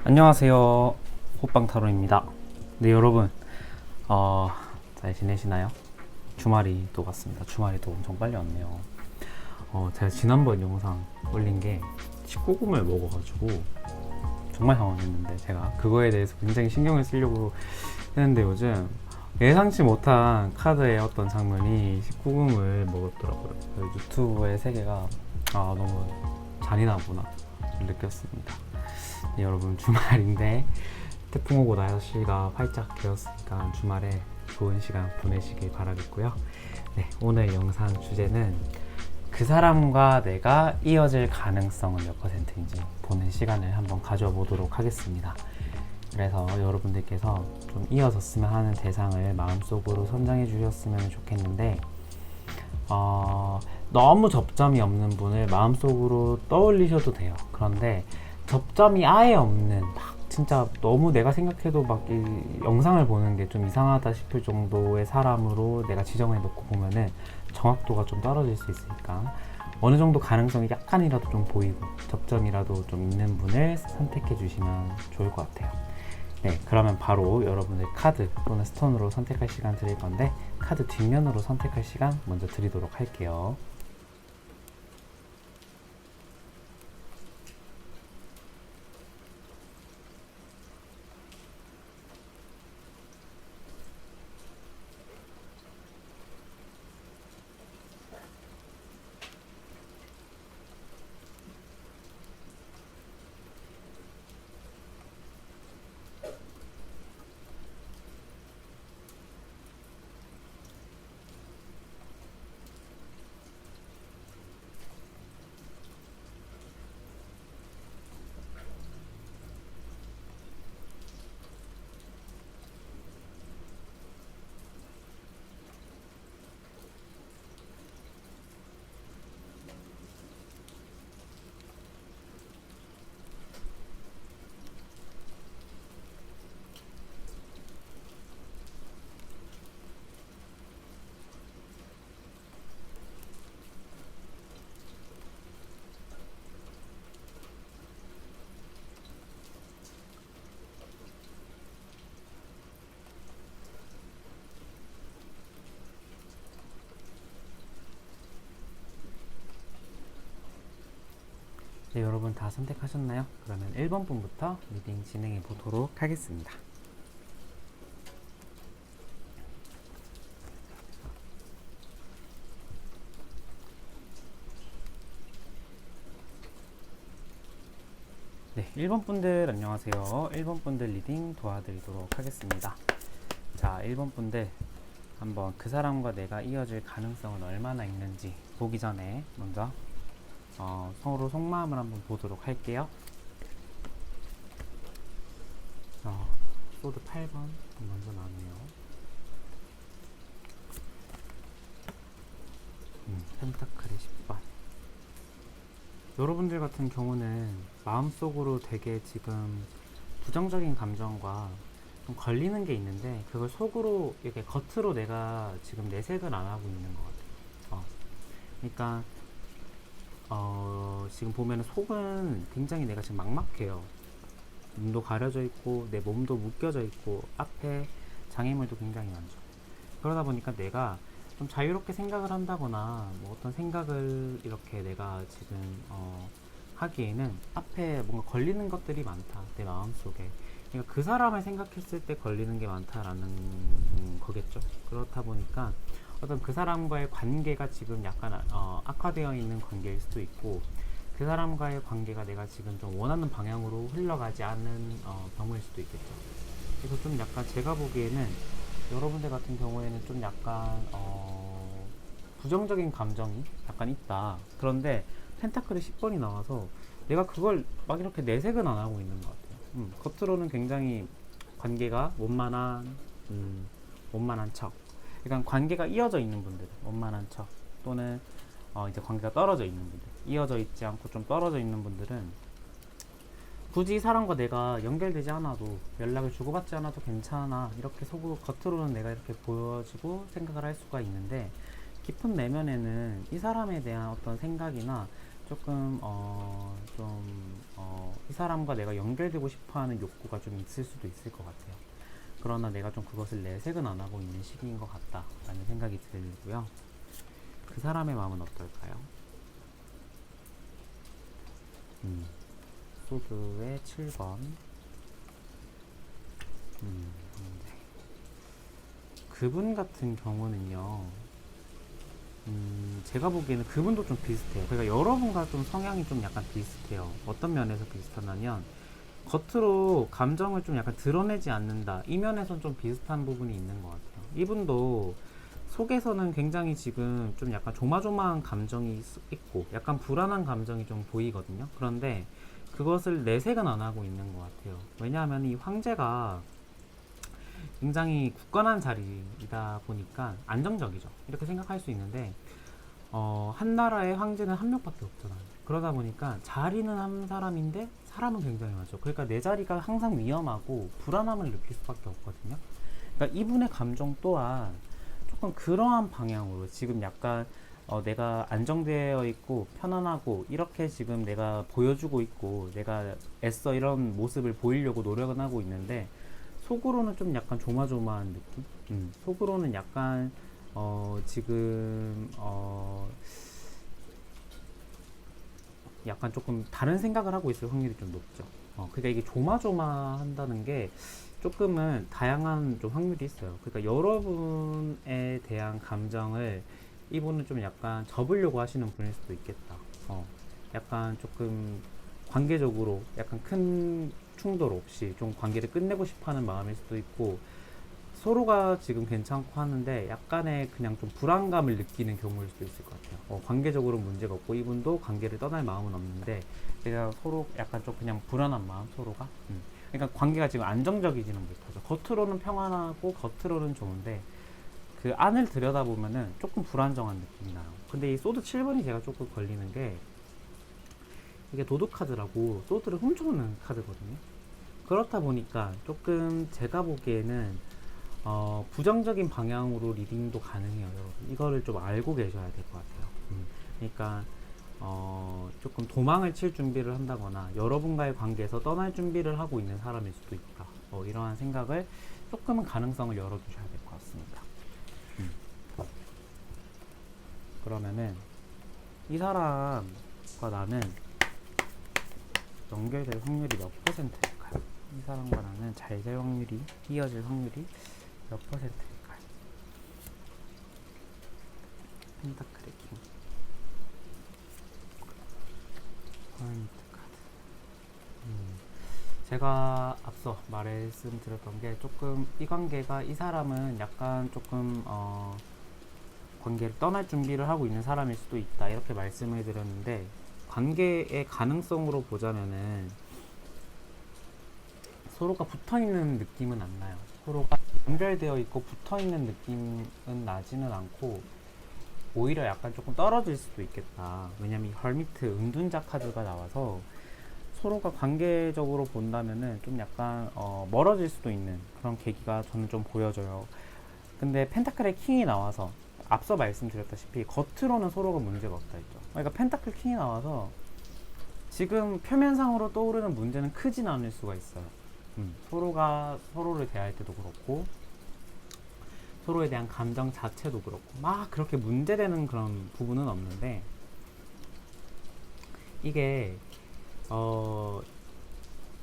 안녕하세요. 호빵타로입니다. 네, 여러분, 잘 지내시나요? 주말이 또 왔습니다. 주말이 또 엄청 빨리 왔네요. 제가 지난번 영상 올린 게 19금을 먹어가지고 정말 당황했는데, 제가 그거에 대해서 굉장히 신경을 쓰려고 했는데, 요즘 예상치 못한 카드의 어떤 장면이 19금을 먹었더라고요. 유튜브의 세계가 너무 잔인하구나 느꼈습니다. 네, 여러분, 주말인데 태풍 오고 날씨가 활짝 개었으니까 주말에 좋은 시간 보내시길 바라겠고요. 네, 오늘 영상 주제는 그 사람과 내가 이어질 가능성은 몇 퍼센트인지 보는 시간을 한번 가져보도록 하겠습니다. 그래서 여러분들께서 좀 이어졌으면 하는 대상을 마음속으로 선정해 주셨으면 좋겠는데, 너무 접점이 없는 분을 마음속으로 떠올리셔도 돼요. 그런데 접점이 아예 없는, 막 진짜 너무 내가 생각해도 막 이 영상을 보는 게 좀 이상하다 싶을 정도의 사람으로 내가 지정해 놓고 보면은 정확도가 좀 떨어질 수 있으니까 어느 정도 가능성이 약간이라도 좀 보이고 접점이라도 좀 있는 분을 선택해 주시면 좋을 것 같아요. 네, 그러면 바로 여러분들 카드 또는 스톤으로 선택할 시간 드릴 건데, 카드 뒷면으로 선택할 시간 먼저 드리도록 할게요. 네, 여러분 다 선택하셨나요? 그러면 1번 분부터 리딩 진행해 보도록 하겠습니다. 네, 1번 분들 안녕하세요. 1번 분들 리딩 도와드리도록 하겠습니다. 자, 1번 분들 한번 그 사람과 내가 이어질 가능성은 얼마나 있는지 보기 전에 먼저 서로 속마음을 한번 보도록 할게요. 소드 8번 먼저 나오네요. 펜타클이 10번. 여러분들 같은 경우는 마음속으로 되게 지금 부정적인 감정과 좀 걸리는 게 있는데, 그걸 속으로 이렇게 겉으로 내가 지금 내색은 안 하고 있는 것 같아요. 그러니까 지금 보면은 속은 굉장히 내가 지금 막막해요. 눈도 가려져 있고 내 몸도 묶여져 있고 앞에 장애물도 굉장히 많죠. 그러다 보니까 내가 좀 자유롭게 생각을 한다거나 뭐 어떤 생각을 이렇게 내가 지금 하기에는 앞에 뭔가 걸리는 것들이 많다, 내 마음속에. 그러니까 그 사람을 생각했을 때 걸리는 게 많다라는 거겠죠. 그렇다 보니까 어떤 그 사람과의 관계가 지금 약간 악화되어 있는 관계일 수도 있고, 그 사람과의 관계가 내가 지금 좀 원하는 방향으로 흘러가지 않는 경우일 수도 있겠죠. 그래서 좀 약간 제가 보기에는 여러분들 같은 경우에는 좀 약간 부정적인 감정이 약간 있다. 그런데 펜타클이 10번이 나와서 내가 그걸 막 이렇게 내색은 안 하고 있는 것 같아요. 겉으로는 굉장히 관계가 원만한 척. 그러니까 관계가 이어져 있는 분들, 원만한 척, 또는 이제 관계가 떨어져 있는 분들, 이어져 있지 않고 좀 떨어져 있는 분들은 굳이 이 사람과 내가 연결되지 않아도, 연락을 주고받지 않아도 괜찮아, 이렇게 속으로 겉으로는 내가 이렇게 보여지고 생각을 할 수가 있는데, 깊은 내면에는 이 사람에 대한 어떤 생각이나 조금 이 사람과 내가 연결되고 싶어하는 욕구가 좀 있을 수도 있을 것 같아요. 그러나 내가 좀 그것을 내색은 안 하고 있는 시기인 것 같다라는 생각이 들고요. 그 사람의 마음은 어떨까요? 소드의 7번. 네. 그분 같은 경우는요, 제가 보기에는 그분도 좀 비슷해요. 그러니까 여러분과 좀 성향이 좀 약간 비슷해요. 어떤 면에서 비슷하냐면, 겉으로 감정을 좀 약간 드러내지 않는다. 이 면에선 좀 비슷한 부분이 있는 것 같아요. 이분도 속에서는 굉장히 지금 좀 약간 조마조마한 감정이 있고, 약간 불안한 감정이 좀 보이거든요. 그런데 그것을 내색은 안 하고 있는 것 같아요. 왜냐하면 이 황제가 굉장히 굳건한 자리이다 보니까 안정적이죠. 이렇게 생각할 수 있는데, 한 나라의 황제는 한 명밖에 없잖아요. 그러다 보니까 자리는 한 사람인데 사람은 굉장히 많죠. 그러니까 내 자리가 항상 위험하고 불안함을 느낄 수밖에 없거든요. 그러니까 이분의 감정 또한 조금 그러한 방향으로 지금 약간 내가 안정되어 있고 편안하고 이렇게 지금 내가 보여주고 있고 내가 애써 이런 모습을 보이려고 노력은 하고 있는데 속으로는 좀 약간 조마조마한 느낌? 속으로는 약간 지금 약간 조금 다른 생각을 하고 있을 확률이 좀 높죠. 그러니까 이게 조마조마한다는 게 조금은 다양한 좀 확률이 있어요. 그러니까 여러분에 대한 감정을 이분은 좀 약간 접으려고 하시는 분일 수도 있겠다. 약간 조금 관계적으로 약간 큰 충돌 없이 좀 관계를 끝내고 싶어 하는 마음일 수도 있고, 서로가 지금 괜찮고 하는데 약간의 그냥 좀 불안감을 느끼는 경우일 수도 있을 것 같아요. 관계적으로 문제가 없고 이분도 관계를 떠날 마음은 없는데 그냥 서로 약간 좀 그냥 불안한 마음, 서로가. 그러니까 관계가 지금 안정적이지는 못하죠. 겉으로는 평안하고 겉으로는 좋은데 그 안을 들여다보면은 조금 불안정한 느낌이 나요. 근데 이 소드 7번이 제가 조금 걸리는 게, 이게 도둑카드라고 소드를 훔쳐오는 카드거든요. 그렇다 보니까 조금 제가 보기에는 부정적인 방향으로 리딩도 가능해요, 여러분. 이거를 좀 알고 계셔야 될 것 같아요. 그러니까 조금 도망을 칠 준비를 한다거나 여러분과의 관계에서 떠날 준비를 하고 있는 사람일 수도 있다. 이러한 생각을 조금은 가능성을 열어두셔야 될 것 같습니다. 그러면은 이 사람과 나는 연결될 확률이 몇 퍼센트일까요? 이 사람과 나는 잘 될 확률이, 이어질 확률이 몇 퍼센트일까요? 펜타클의 킹, 포인트 카드. 제가 앞서 말씀드렸던 게 조금 이 관계가, 이 사람은 약간 조금 관계를 떠날 준비를 하고 있는 사람일 수도 있다, 이렇게 말씀을 드렸는데, 관계의 가능성으로 보자면은 서로가 붙어있는 느낌은 안 나요. 서로가 연결되어 있고 붙어있는 느낌은 나지는 않고 오히려 약간 조금 떨어질 수도 있겠다. 왜냐면 이 헐미트 은둔자 카드가 나와서 서로가 관계적으로 본다면은 좀 약간 멀어질 수도 있는 그런 계기가 저는 좀 보여져요. 근데 펜타클의 킹이 나와서 앞서 말씀드렸다시피 겉으로는 서로가 문제가 없다 했죠. 그러니까 펜타클 킹이 나와서 지금 표면상으로 떠오르는 문제는 크진 않을 수가 있어요. 서로가 서로를 대할 때도 그렇고 서로에 대한 감정 자체도 그렇고 막 그렇게 문제되는 그런 부분은 없는데, 이게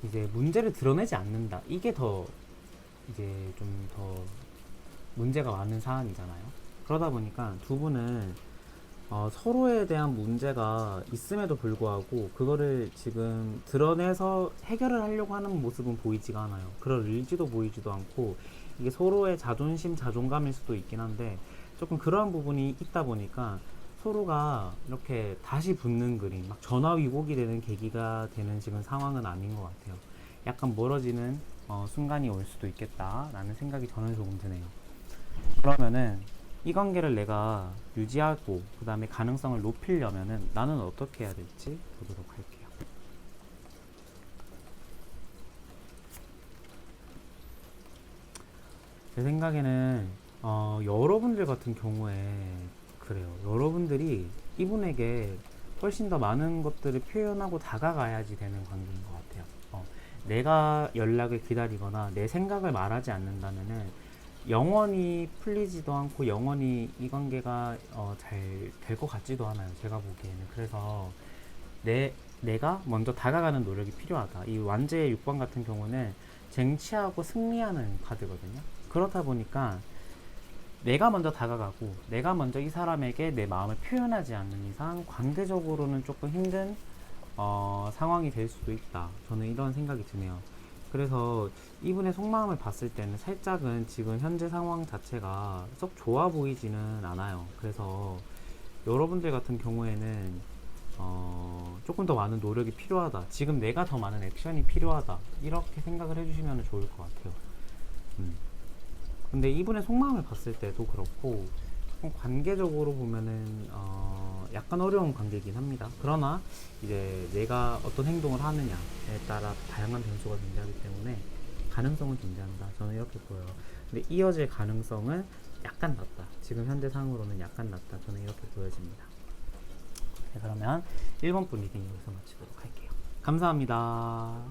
이제 문제를 드러내지 않는다, 이게 더 이제 좀 더 문제가 많은 사안이잖아요. 그러다 보니까 두 분은 서로에 대한 문제가 있음에도 불구하고 그거를 지금 드러내서 해결을 하려고 하는 모습은 보이지가 않아요. 그럴 의지도 보이지도 않고, 이게 서로의 자존심, 자존감일 수도 있긴 한데 조금 그러한 부분이 있다 보니까 서로가 이렇게 다시 붙는 그림, 막 전화위복이 되는 계기가 되는 지금 상황은 아닌 것 같아요. 약간 멀어지는 순간이 올 수도 있겠다라는 생각이 저는 조금 드네요. 그러면은 이 관계를 내가 유지하고 그 다음에 가능성을 높이려면은 나는 어떻게 해야 될지 보도록 할게요. 제 생각에는 여러분들 같은 경우에 그래요. 여러분들이 이분에게 훨씬 더 많은 것들을 표현하고 다가가야지 되는 관계인 것 같아요. 내가 연락을 기다리거나 내 생각을 말하지 않는다면은 영원히 풀리지도 않고 영원히 이 관계가 잘 될 것 같지도 않아요. 제가 보기에는. 그래서 내가 먼저 다가가는 노력이 필요하다. 이 완제의 6번 같은 경우는 쟁취하고 승리하는 카드거든요. 그렇다 보니까 내가 먼저 다가가고 내가 먼저 이 사람에게 내 마음을 표현하지 않는 이상 관계적으로는 조금 힘든 상황이 될 수도 있다. 저는 이런 생각이 드네요. 그래서 이분의 속마음을 봤을 때는 살짝은 지금 현재 상황 자체가 썩 좋아 보이지는 않아요. 그래서 여러분들 같은 경우에는 조금 더 많은 노력이 필요하다. 지금 내가 더 많은 액션이 필요하다. 이렇게 생각을 해주시면 좋을 것 같아요. 근데 이분의 속마음을 봤을 때도 그렇고 관계적으로 보면은 약간 어려운 관계이긴 합니다. 그러나 이제 내가 어떤 행동을 하느냐에 따라 다양한 변수가 존재하기 때문에 가능성은 존재한다. 저는 이렇게 보여요. 근데 이어질 가능성은 약간 낮다. 지금 현재 상으로는 약간 낮다. 저는 이렇게 보여집니다. 네, 그러면 1번 분 리딩 여기서 마치도록 할게요. 감사합니다.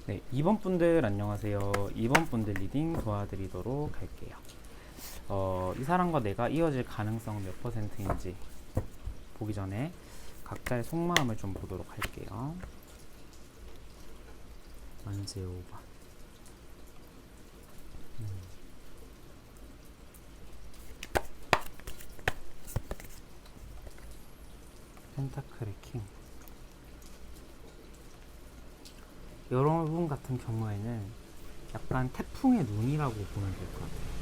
네, 2번 분들 안녕하세요. 2번 분들 리딩 도와드리도록 할게요. 이 사람과 내가 이어질 가능성 몇 %인지 보기 전에 각자의 속마음을 좀 보도록 할게요. 완제 5번. 펜타클의 킹. 여러분 같은 경우에는 약간 태풍의 눈이라고 보면 될 것 같아요.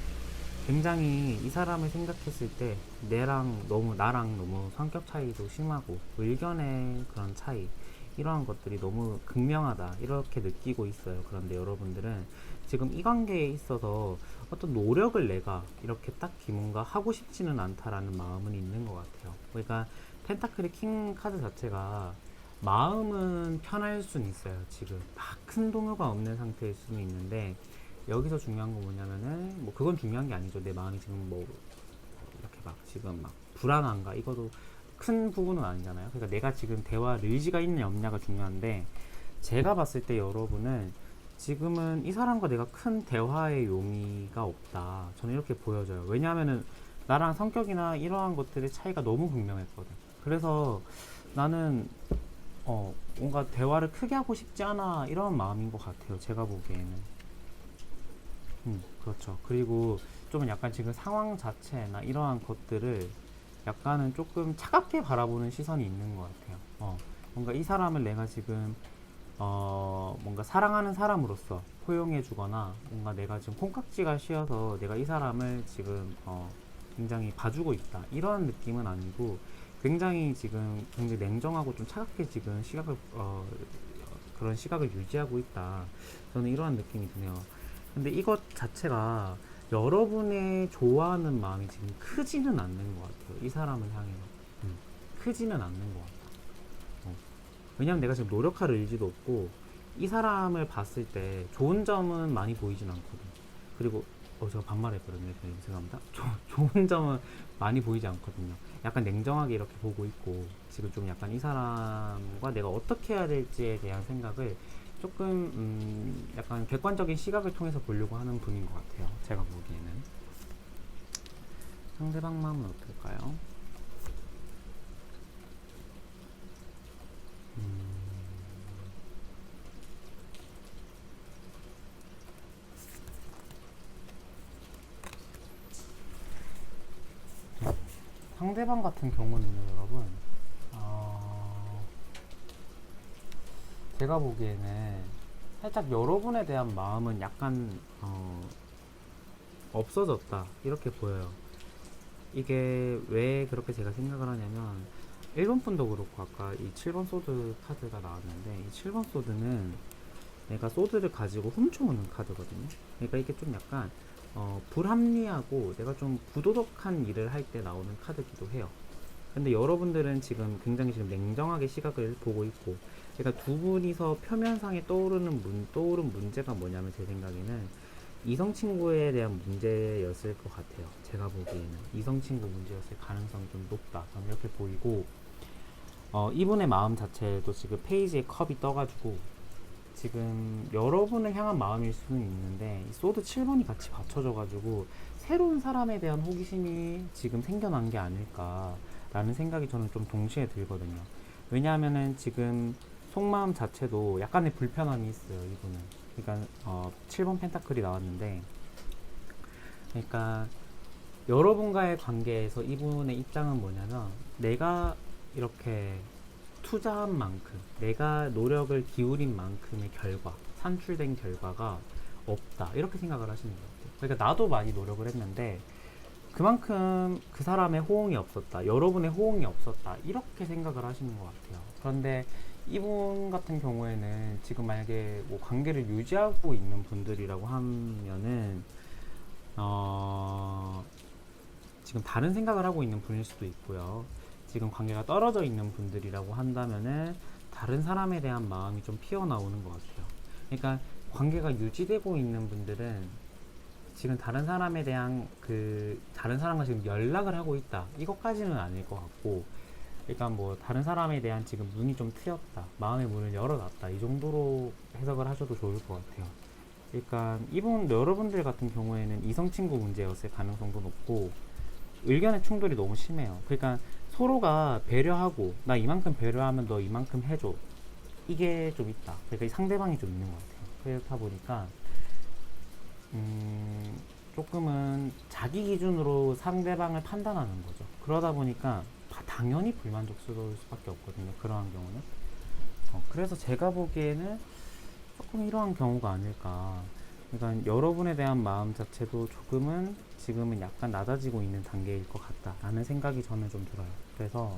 굉장히 이 사람을 생각했을 때 나랑 너무 성격 차이도 심하고 의견의 그런 차이 이러한 것들이 너무 극명하다 이렇게 느끼고 있어요. 그런데 여러분들은 지금 이 관계에 있어서 어떤 노력을 내가 이렇게 딱히 뭔가 하고 싶지는 않다라는 마음은 있는 것 같아요. 그러니까 펜타클의 킹 카드 자체가 마음은 편할 수는 있어요. 지금 막 큰 동요가 없는 상태일 수는 있는데 여기서 중요한 건 뭐냐면은 뭐 그건 중요한 게 아니죠. 내 마음이 지금 뭐 이렇게 막 지금 막 불안한가 이것도 큰 부분은 아니잖아요. 그러니까 내가 지금 대화를 의지가 있느냐 없냐가 중요한데 제가 봤을 때 여러분은 지금은 이 사람과 내가 큰 대화의 용의가 없다. 저는 이렇게 보여져요. 왜냐하면은 나랑 성격이나 이러한 것들의 차이가 너무 극명했거든. 그래서 나는 뭔가 대화를 크게 하고 싶지 않아 이런 마음인 것 같아요. 제가 보기에는. 그렇죠. 그리고 좀 약간 지금 상황 자체나 이러한 것들을 약간은 조금 차갑게 바라보는 시선이 있는 것 같아요. 뭔가 이 사람을 내가 지금 뭔가 사랑하는 사람으로서 포용해주거나 뭔가 내가 지금 콩깍지가 씌어서 내가 이 사람을 지금 굉장히 봐주고 있다 이런 느낌은 아니고 굉장히 지금 굉장히 냉정하고 좀 차갑게 지금 시각을 그런 시각을 유지하고 있다. 저는 이러한 느낌이 드네요. 근데 이것 자체가 여러분의 좋아하는 마음이 지금 크지는 않는 것 같아요. 이 사람을 향해서. 크지는 않는 것 같아요. 왜냐면 내가 지금 노력할 의지도 없고, 이 사람을 봤을 때 좋은 점은 많이 보이진 않거든. 그리고, 제가 반말했거든요. 죄송합니다. 좋은 점은 많이 보이지 않거든요. 약간 냉정하게 이렇게 보고 있고, 지금 좀 약간 이 사람과 내가 어떻게 해야 될지에 대한 생각을 조금 약간 객관적인 시각을 통해서 보려고 하는 분인 것 같아요. 제가 보기에는. 상대방 마음은 어떨까요? 상대방 같은 경우는요, 여러분. 제가 보기에는 살짝 여러분에 대한 마음은 약간 없어졌다 이렇게 보여요. 이게 왜 그렇게 제가 생각을 하냐면 1번 분도 그렇고 아까 이 7번 소드 카드가 나왔는데 이 7번 소드는 내가 소드를 가지고 훔쳐오는 카드거든요. 그러니까 이게 좀 약간 불합리하고 내가 좀 부도덕한 일을 할 때 나오는 카드기도 해요. 근데 여러분들은 지금 굉장히 지금 냉정하게 시각을 보고 있고, 그러니까 두 분이서 표면상에 떠오른 문제가 뭐냐면 제 생각에는 이성 친구에 대한 문제였을 것 같아요. 제가 보기에는 이성 친구 문제였을 가능성이 좀 높다. 저는 이렇게 보이고, 이분의 마음 자체도 지금 페이지에 컵이 떠가지고 지금 여러분을 향한 마음일 수는 있는데 이 소드 7번이 같이 받쳐져가지고 새로운 사람에 대한 호기심이 지금 생겨난 게 아닐까라는 생각이 저는 좀 동시에 들거든요. 왜냐하면은 지금 속마음 자체도 약간의 불편함이 있어요, 이분은. 그러니까 7번 펜타클이 나왔는데, 그러니까 여러분과의 관계에서 이분의 입장은 뭐냐면 내가 이렇게 투자한 만큼, 내가 노력을 기울인 만큼의 결과, 산출된 결과가 없다, 이렇게 생각을 하시는 것 같아요. 그러니까 나도 많이 노력을 했는데 그만큼 그 사람의 호응이 없었다, 여러분의 호응이 없었다, 이렇게 생각을 하시는 것 같아요. 그런데 이분 같은 경우에는 지금 만약에 뭐 관계를 유지하고 있는 분들이라고 하면은 지금 다른 생각을 하고 있는 분일 수도 있고요. 지금 관계가 떨어져 있는 분들이라고 한다면은 다른 사람에 대한 마음이 좀 피어나오는 것 같아요. 그러니까 관계가 유지되고 있는 분들은 지금 다른 사람에 대한 다른 사람과 지금 연락을 하고 있다, 이것까지는 아닐 것 같고, 그러니까 뭐 다른 사람에 대한 지금 눈이 좀 트였다, 마음의 문을 열어놨다, 이 정도로 해석을 하셔도 좋을 것 같아요. 그러니까 여러분들 같은 경우에는 이성 친구 문제였을 가능성도 높고 의견의 충돌이 너무 심해요. 그러니까 서로가 배려하고 나 이만큼 배려하면 너 이만큼 해줘, 이게 좀 있다. 그러니까 상대방이 좀 있는 것 같아요. 그렇다 보니까 조금은 자기 기준으로 상대방을 판단하는 거죠. 그러다 보니까 당연히 불만족스러울 수밖에 없거든요, 그러한 경우는. 그래서 제가 보기에는 조금 이러한 경우가 아닐까. 그러니까 여러분에 대한 마음 자체도 조금은 지금은 약간 낮아지고 있는 단계일 것 같다라는 생각이 저는 좀 들어요. 그래서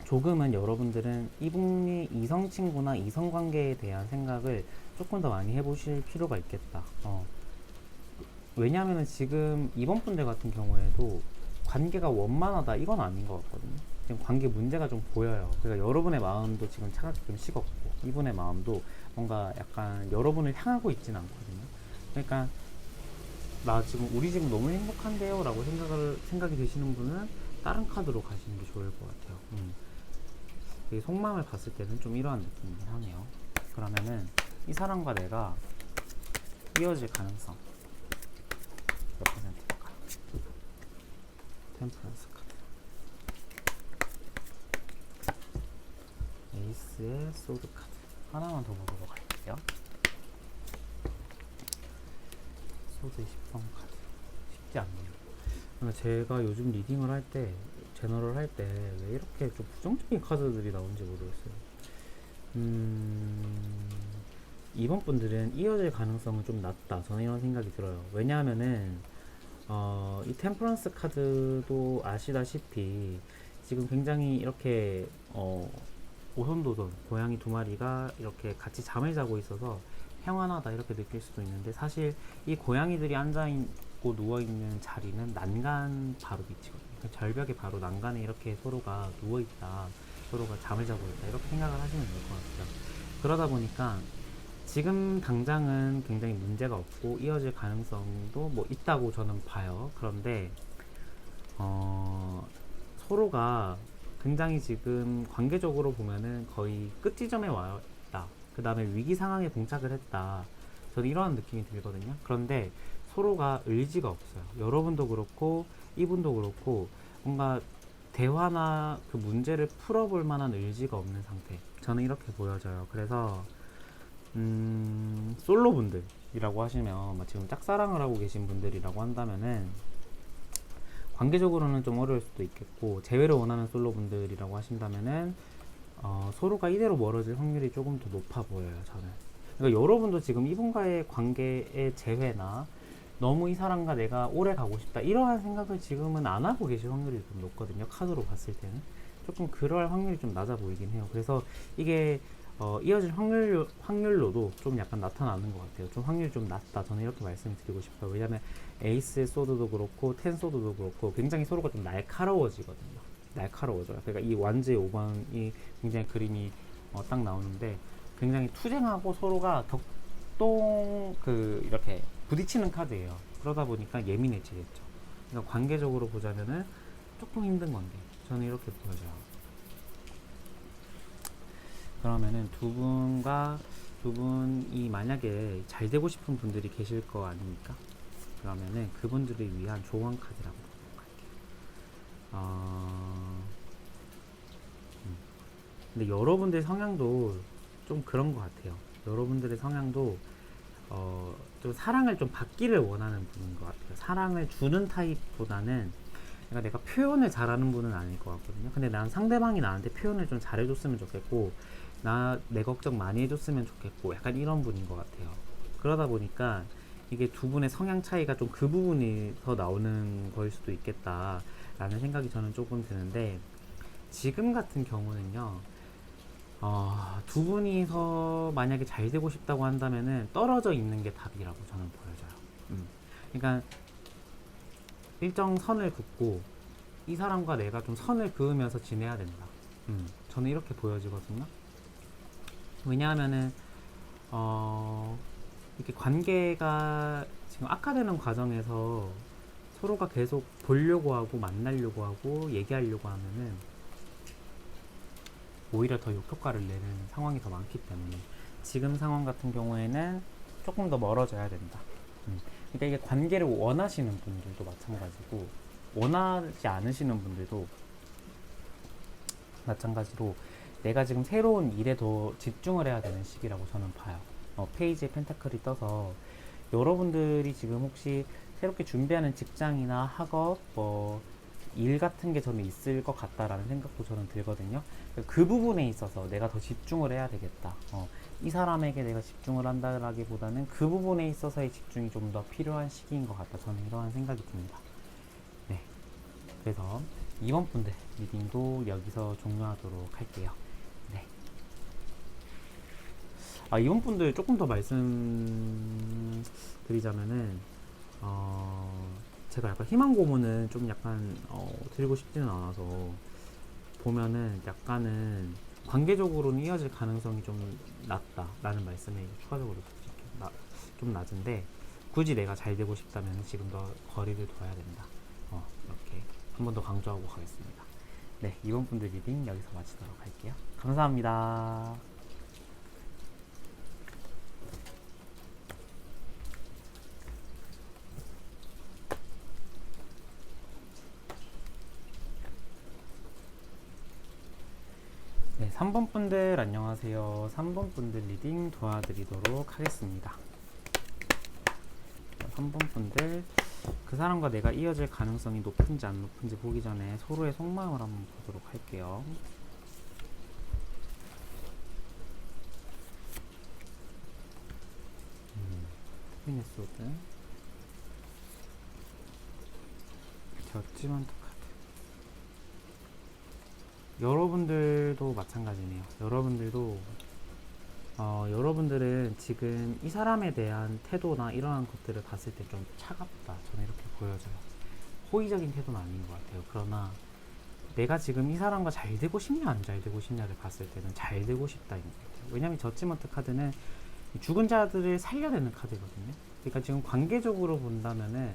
조금은 여러분들은 이분이 이성 친구나 이성 관계에 대한 생각을 조금 더 많이 해보실 필요가 있겠다. 왜냐하면 지금 이번 분들 같은 경우에도 관계가 원만하다, 이건 아닌 것 같거든요. 지금 관계 문제가 좀 보여요. 그러니까 여러분의 마음도 지금 차갑게 좀 식었고, 이분의 마음도 뭔가 약간 여러분을 향하고 있진 않거든요. 그러니까 우리 지금 너무 행복한데요 라고 생각이 드시는 분은 다른 카드로 가시는 게 좋을 것 같아요. 되게 속마음을 봤을 때는 좀 이러한 느낌이긴 하네요. 그러면은 이 사람과 내가 이어질 가능성 몇 퍼센트일까요? 템퍼런스 카드, 에이스의 소드 카드 하나만 더 보도록 할게요. 소드 10번 카드 쉽지 않네요. 근데 제가 요즘 리딩을 할 때, 제너럴 할 때 왜 이렇게 좀 부정적인 카드들이 나오는지 모르겠어요. 이번 분들은 이어질 가능성은 좀 낮다, 저는 이런 생각이 들어요. 왜냐하면은 이 템퍼런스 카드도 아시다시피 지금 굉장히 이렇게 오손도손 고양이 두 마리가 이렇게 같이 잠을 자고 있어서 평안하다, 이렇게 느낄 수도 있는데 사실 이 고양이들이 앉아있고 누워있는 자리는 난간 바로 밑이거든요. 그 절벽에 바로 난간에 이렇게 서로가 누워있다, 서로가 잠을 자고 있다, 이렇게 생각을 하시면 될 것 같아요. 그러다 보니까 지금 당장은 굉장히 문제가 없고 이어질 가능성도 뭐 있다고 저는 봐요. 그런데 서로가 굉장히 지금 관계적으로 보면은 거의 끝 지점에 와 있다, 그 다음에 위기 상황에 봉착을 했다, 저는 이런 느낌이 들거든요. 그런데 서로가 의지가 없어요. 여러분도 그렇고 이분도 그렇고 뭔가 대화나 그 문제를 풀어볼 만한 의지가 없는 상태, 저는 이렇게 보여져요. 그래서 솔로 분들이라고 하시면 지금 짝사랑을 하고 계신 분들이라고 한다면은 관계적으로는 좀 어려울 수도 있겠고, 재회를 원하는 솔로 분들이라고 하신다면은 서로가 이대로 멀어질 확률이 조금 더 높아 보여요, 저는. 그러니까 여러분도 지금 이분과의 관계의 재회나 너무 이 사람과 내가 오래 가고 싶다, 이러한 생각을 지금은 안 하고 계실 확률이 좀 높거든요. 카드로 봤을 때는 조금 그럴 확률이 좀 낮아 보이긴 해요. 그래서 이게 이어질 확률로도 좀 약간 나타나는 것 같아요. 좀 확률이 좀 낮다. 저는 이렇게 말씀드리고 싶어요. 왜냐면 에이스 소드도 그렇고 텐 소드도 그렇고 굉장히 서로가 좀 날카로워지거든요. 날카로워져요. 그러니까 이 완즈의 5번이 굉장히 그림이 딱 나오는데 굉장히 투쟁하고 서로가 격동 이렇게 부딪히는 카드예요. 그러다 보니까 예민해지겠죠. 그러니까 관계적으로 보자면은 조금 힘든 건데 저는 이렇게 보여져요. 그러면은 두 분이 만약에 잘 되고 싶은 분들이 계실 거 아닙니까? 그러면은 그분들을 위한 조언 카드라고 할게요. 근데 여러분들 성향도 좀 그런 것 같아요. 여러분들의 성향도 좀 사랑을 좀 받기를 원하는 분인 것 같아요. 사랑을 주는 타입보다는 그러니까 내가 표현을 잘하는 분은 아닐 것 같거든요. 근데 난 상대방이 나한테 표현을 좀 잘해줬으면 좋겠고 내 걱정 많이 해줬으면 좋겠고 약간 이런 분인 것 같아요. 그러다 보니까 이게 두 분의 성향 차이가 좀 그 부분이 더 나오는 거일 수도 있겠다라는 생각이 저는 조금 드는데 지금 같은 경우는요. 두 분이서 만약에 잘 되고 싶다고 한다면은 떨어져 있는 게 답이라고 저는 보여져요. 그러니까 일정 선을 긋고 이 사람과 내가 좀 선을 그으면서 지내야 된다. 저는 이렇게 보여지거든요. 왜냐하면은 이렇게 관계가 지금 악화되는 과정에서 서로가 계속 보려고 하고 만나려고 하고 얘기하려고 하면은 오히려 더 역효과를 내는 상황이 더 많기 때문에 지금 상황 같은 경우에는 조금 더 멀어져야 된다. 그러니까 이게 관계를 원하시는 분들도 마찬가지고 원하지 않으시는 분들도 마찬가지로 내가 지금 새로운 일에 더 집중을 해야 되는 시기라고 저는 봐요. 페이지에 펜타클이 떠서 여러분들이 지금 혹시 새롭게 준비하는 직장이나 학업, 일 같은 게 저는 있을 것 같다라는 생각도 저는 들거든요. 그 부분에 있어서 내가 더 집중을 해야 되겠다. 이 사람에게 내가 집중을 한다라기보다는 그 부분에 있어서의 집중이 좀 더 필요한 시기인 것 같다. 저는 이러한 생각이 듭니다. 네. 그래서 이번 분들 리딩도 여기서 종료하도록 할게요. 네. 이번 분들 조금 더 말씀드리자면은 제가 약간 희망 고문은 좀 약간 드리고 싶지는 않아서 보면은 약간은 관계적으로는 이어질 가능성이 좀 낮다라는 말씀을 추가적으로 드릴게요. 좀 낮은데 굳이 내가 잘 되고 싶다면 지금 더 거리를 둬야 된다. 이렇게 한 번 더 강조하고 가겠습니다. 네, 이번 분들 리딩 여기서 마치도록 할게요. 감사합니다. 네, 3번 분들 안녕하세요. 3번 분들 리딩 도와드리도록 하겠습니다. 3번 분들 그 사람과 내가 이어질 가능성이 높은지 안 높은지 보기 전에 서로의 속마음을 한번 보도록 할게요. 트윈의소드 저지먼트 카드. 여러분들도 마찬가지네요. 여러분들은 지금 이 사람에 대한 태도나 이러한 것들을 봤을 때 좀 차갑다. 저는 이렇게 보여져요. 호의적인 태도는 아닌 것 같아요. 그러나 내가 지금 이 사람과 잘 되고 싶냐 안 잘 되고 싶냐를 봤을 때는 잘 되고 싶다인 것 같아요. 왜냐면 저지먼트 카드는 죽은 자들을 살려내는 카드거든요. 그러니까 지금 관계적으로 본다면은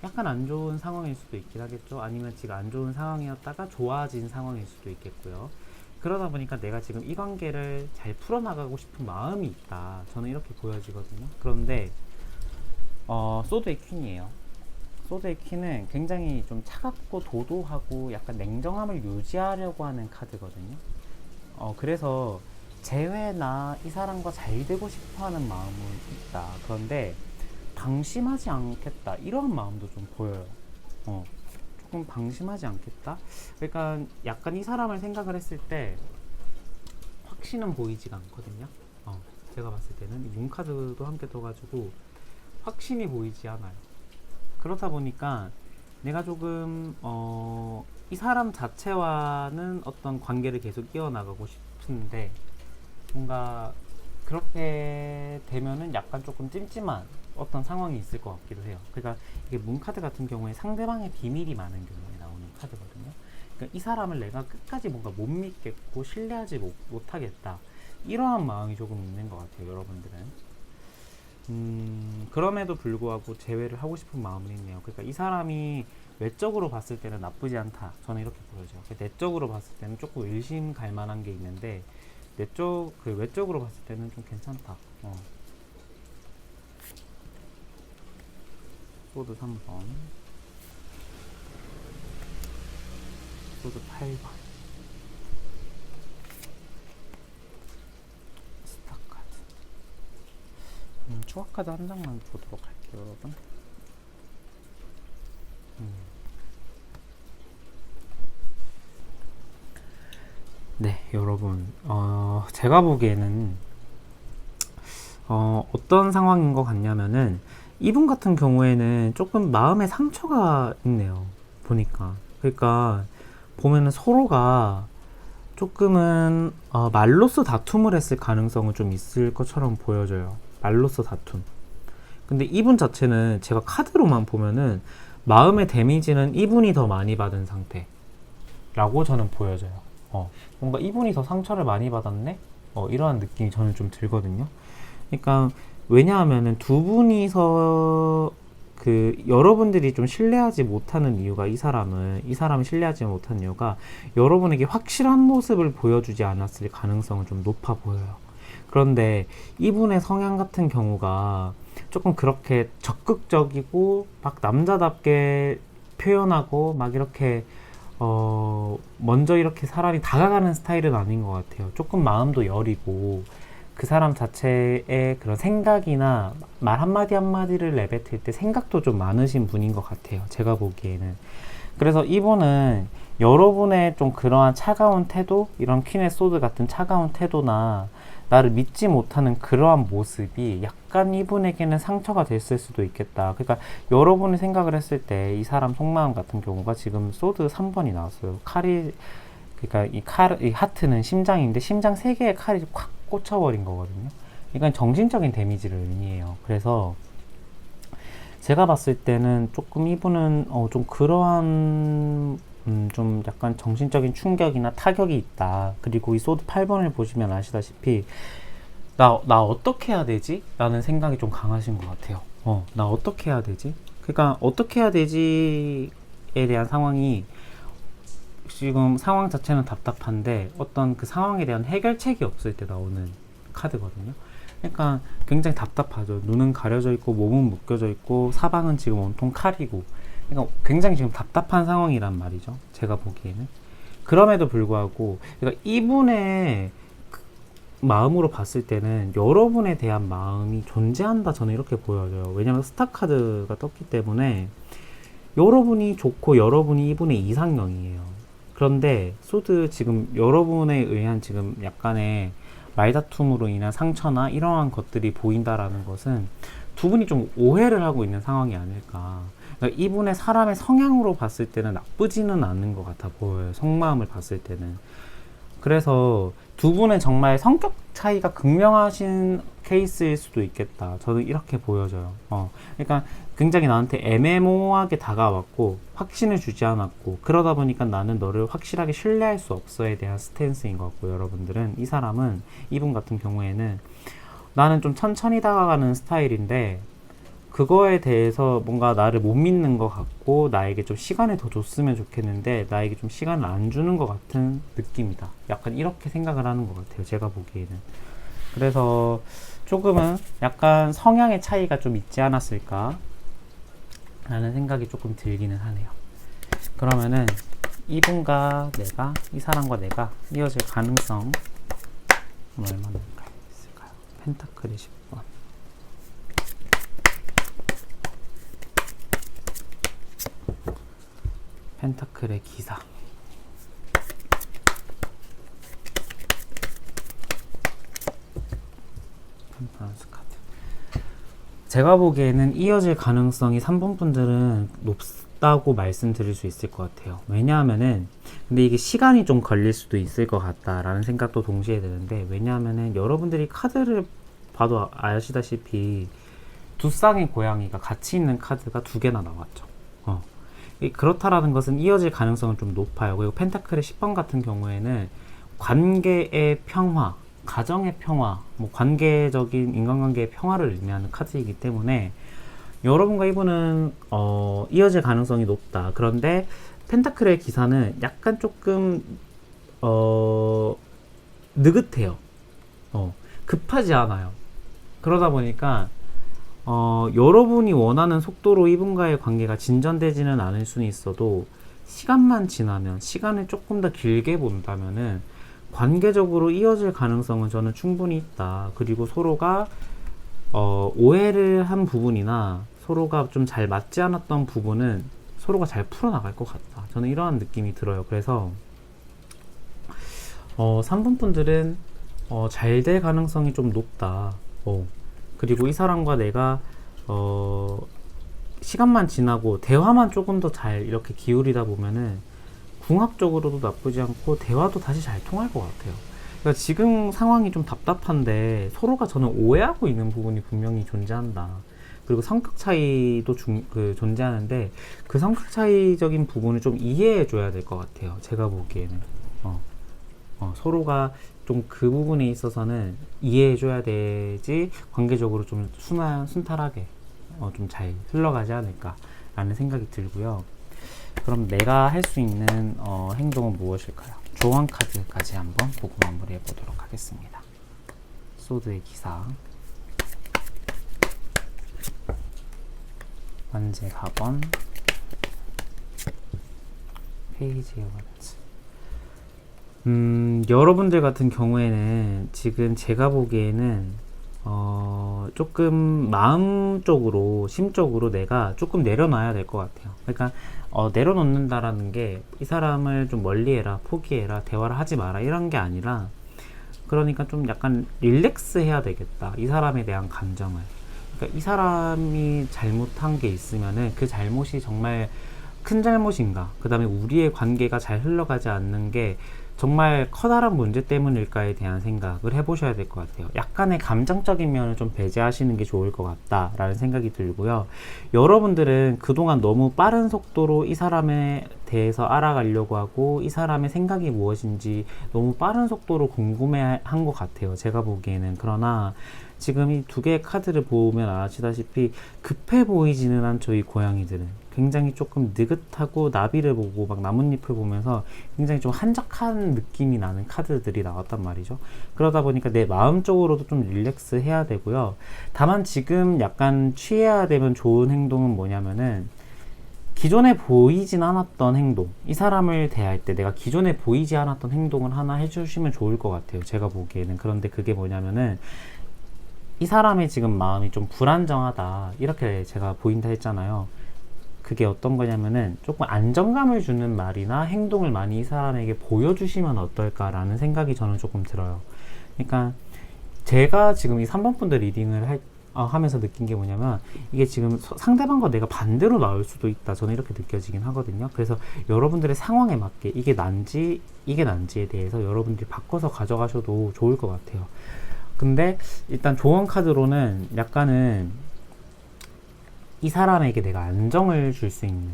약간 안 좋은 상황일 수도 있긴 하겠죠. 아니면 지금 안 좋은 상황이었다가 좋아진 상황일 수도 있겠고요. 그러다 보니까 내가 지금 이 관계를 잘 풀어나가고 싶은 마음이 있다. 저는 이렇게 보여지거든요. 그런데 소드의 퀸이에요. 소드의 퀸은 굉장히 좀 차갑고 도도하고 약간 냉정함을 유지하려고 하는 카드거든요. 그래서 재회나 이 사람과 잘 되고 싶어 하는 마음은 있다. 그런데 방심하지 않겠다. 이런 마음도 좀 보여요. 조금 방심하지 않겠다. 그러니까 약간 이 사람을 생각을 했을 때 확신은 보이지가 않거든요. 제가 봤을 때는 문 카드도 함께 떠가지고 확신이 보이지 않아요. 그렇다 보니까 내가 조금 이 사람 자체와는 어떤 관계를 계속 이어나가고 싶은데 뭔가 그렇게 되면은 약간 조금 찜찜한 어떤 상황이 있을 것 같기도 해요. 그러니까 이게 문카드 같은 경우에 상대방의 비밀이 많은 경우에 나오는 카드거든요. 그러니까 이 사람을 내가 끝까지 뭔가 못 믿겠고 신뢰하지 못하겠다, 이러한 마음이 조금 있는 것 같아요, 여러분들은. 그럼에도 불구하고 제외를 하고 싶은 마음은 있네요. 그러니까 이 사람이 외적으로 봤을 때는 나쁘지 않다, 저는 이렇게 보여져요. 내적으로 봤을 때는 조금 의심 갈 만한 게 있는데, 외적으로 봤을 때는 좀 괜찮다. 소드 3번, 소드 8번, 스타카드. 추가카드 한 장만 보도록 할게요, 여러분. 네, 여러분. 제가 보기에는 어떤 상황인 것 같냐면은, 이분 같은 경우에는 조금 마음의 상처가 있네요, 보니까. 그러니까 보면은 서로가 조금은 말로써 다툼을 했을 가능성은 좀 있을 것처럼 보여져요. 말로써 다툼. 근데 이분 자체는 제가 카드로만 보면은 마음의 데미지는 이분이 더 많이 받은 상태라고 저는 보여져요. 뭔가 이분이 더 상처를 많이 받았네? 이러한 느낌이 저는 좀 들거든요. 그러니까 왜냐하면은 두 분이서 여러분들이 좀 신뢰하지 못하는 이유가, 이 사람을 신뢰하지 못하는 이유가 여러분에게 확실한 모습을 보여주지 않았을 가능성은 좀 높아 보여요. 그런데 이분의 성향 같은 경우가 조금 그렇게 적극적이고 막 남자답게 표현하고 막 이렇게 먼저 이렇게 사람이 다가가는 스타일은 아닌 것 같아요. 조금 마음도 여리고 그 사람 자체의 그런 생각이나 말 한마디 한마디를 내뱉을 때 생각도 좀 많으신 분인 것 같아요, 제가 보기에는. 그래서 이분은 여러분의 좀 그러한 차가운 태도, 이런 퀸의 소드 같은 차가운 태도나 나를 믿지 못하는 그러한 모습이 약간 이분에게는 상처가 됐을 수도 있겠다. 그러니까 여러분이 생각을 했을 때 이 사람 속마음 같은 경우가 지금 소드 3번이 나왔어요. 그러니까 이 하트는 심장인데 심장 3개의 칼이 콱 꽂혀버린 거거든요. 그러니까 정신적인 데미지를 의미해요. 그래서 제가 봤을 때는 조금 이분은 좀 그러한 좀 약간 정신적인 충격이나 타격이 있다. 그리고 이 소드 8번을 보시면 아시다시피 나 어떻게 해야 되지? 라는 생각이 좀 강하신 것 같아요. 나 어떻게 해야 되지? 그러니까 어떻게 해야 되지에 대한 상황이, 지금 상황 자체는 답답한데 어떤 그 상황에 대한 해결책이 없을 때 나오는 카드거든요. 그러니까 굉장히 답답하죠. 눈은 가려져 있고 몸은 묶여져 있고 사방은 지금 온통 칼이고, 그러니까 굉장히 지금 답답한 상황이란 말이죠, 제가 보기에는. 그럼에도 불구하고 그러니까 이분의 마음으로 봤을 때는 여러분에 대한 마음이 존재한다, 저는 이렇게 보여져요. 왜냐면 스타 카드가 떴기 때문에 여러분이 좋고 여러분이 이분의 이상형이에요. 그런데 소드 지금 여러분에 의한 지금 약간의 말다툼으로 인한 상처나 이러한 것들이 보인다라는 것은 두 분이 좀 오해를 하고 있는 상황이 아닐까. 그러니까 이분의 사람의 성향으로 봤을 때는 나쁘지는 않은 것 같아 보여요, 속마음을 봤을 때는. 그래서 두 분은 정말 성격 차이가 극명하신 케이스일 수도 있겠다, 저는 이렇게 보여져요. 그러니까 굉장히 나한테 애매모호하게 다가왔고 확신을 주지 않았고, 그러다 보니까 나는 너를 확실하게 신뢰할 수 없어에 대한 스탠스인 것 같고, 여러분들은 이분 같은 경우에는 나는 좀 천천히 다가가는 스타일인데 그거에 대해서 뭔가 나를 못 믿는 것 같고 나에게 좀 시간을 더 줬으면 좋겠는데 나에게 좀 시간을 안 주는 것 같은 느낌이다, 약간 이렇게 생각을 하는 것 같아요, 제가 보기에는. 그래서 조금은 약간 성향의 차이가 좀 있지 않았을까 라는 생각이 조금 들기는 하네요. 그러면은 이 사람과 내가 이어질 가능성 얼마나 있을까요? 펜타클이 10번, 펜타클의 기사, 템퍼런스 카드. 제가 보기에는 이어질 가능성이 3번 분들은 높다고 말씀드릴 수 있을 것 같아요. 왜냐하면은 근데 이게 시간이 좀 걸릴 수도 있을 것 같다라는 생각도 동시에 드는데, 왜냐하면은 여러분들이 카드를 봐도 아시다시피 두 쌍의 고양이가 같이 있는 카드가 두 개나 나왔죠. 그렇다라는 것은 이어질 가능성은 좀 높아요. 그리고 펜타클의 10번 같은 경우에는 관계의 평화, 가정의 평화, 뭐 관계적인 인간관계의 평화를 의미하는 카드이기 때문에 여러분과 이분은 이어질 가능성이 높다. 그런데 펜타클의 기사는 약간 조금 느긋해요. 급하지 않아요. 그러다 보니까 여러분이 원하는 속도로 이분과의 관계가 진전되지는 않을 수는 있어도 시간만 지나면, 시간을 조금 더 길게 본다면은 관계적으로 이어질 가능성은 저는 충분히 있다. 그리고 서로가 오해를 한 부분이나 서로가 좀 잘 맞지 않았던 부분은 서로가 잘 풀어나갈 것 같다. 저는 이러한 느낌이 들어요. 그래서 3번 분들은 잘 될 가능성이 좀 높다. 그리고 이 사람과 내가 시간만 지나고 대화만 조금 더 잘 이렇게 기울이다 보면은 궁합적으로도 나쁘지 않고 대화도 다시 잘 통할 것 같아요. 그러니까 지금 상황이 좀 답답한데 서로가 저는 오해하고 있는 부분이 분명히 존재한다. 그리고 성격 차이도 존재하는데 그 성격 차이적인 부분을 좀 이해해 줘야 될 것 같아요. 제가 보기에는 서로가 좀 그 부분에 있어서는 이해해 줘야 되지, 관계적으로 좀 순탄하게 좀 잘 흘러가지 않을까라는 생각이 들고요. 그럼 내가 할 수 있는 행동은 무엇일까요? 조언 카드까지 한번 보고 마무리해 보도록 하겠습니다. 소드의 기사, 완제 4번, 페이지의 원츠. 여러분들 같은 경우에는 지금 제가 보기에는 조금 마음적으로, 심적으로 내가 조금 내려놔야 될 것 같아요. 그러니까 내려놓는다라는 게 이 사람을 좀 멀리해라, 포기해라, 대화를 하지 마라 이런 게 아니라, 그러니까 좀 약간 릴렉스 해야 되겠다. 이 사람에 대한 감정을. 그러니까 이 사람이 잘못한 게 있으면은 그 잘못이 정말 큰 잘못인가, 그 다음에 우리의 관계가 잘 흘러가지 않는 게 정말 커다란 문제 때문일까에 대한 생각을 해보셔야 될 것 같아요. 약간의 감정적인 면을 좀 배제하시는 게 좋을 것 같다라는 생각이 들고요. 여러분들은 그동안 너무 빠른 속도로 이 사람에 대해서 알아가려고 하고 이 사람의 생각이 무엇인지 너무 빠른 속도로 궁금해한 것 같아요. 제가 보기에는. 그러나 지금 이 두 개의 카드를 보면 아시다시피 급해 보이지는 않죠. 이 고양이들은 굉장히 조금 느긋하고, 나비를 보고 막 나뭇잎을 보면서 굉장히 좀 한적한 느낌이 나는 카드들이 나왔단 말이죠. 그러다 보니까 내 마음적으로도 좀 릴렉스 해야 되고요. 다만 지금 약간 취해야 되면 좋은 행동은 뭐냐면은, 기존에 보이진 않았던 행동, 이 사람을 대할 때 내가 기존에 보이지 않았던 행동을 하나 해주시면 좋을 것 같아요. 제가 보기에는. 그런데 그게 뭐냐면은, 이 사람의 지금 마음이 좀 불안정하다, 이렇게 제가 보인다 했잖아요. 그게 어떤 거냐면은 조금 안정감을 주는 말이나 행동을 많이 이 사람에게 보여주시면 어떨까라는 생각이 저는 조금 들어요. 그러니까 제가 지금 이 3번 분들 리딩을 하면서 느낀 게 뭐냐면, 이게 지금 상대방과 내가 반대로 나올 수도 있다, 저는 이렇게 느껴지긴 하거든요. 그래서 여러분들의 상황에 맞게 이게 난지에 대해서 여러분들이 바꿔서 가져가셔도 좋을 것 같아요. 근데 일단 조언 카드로는 약간은 이 사람에게 내가 안정을 줄 수 있는,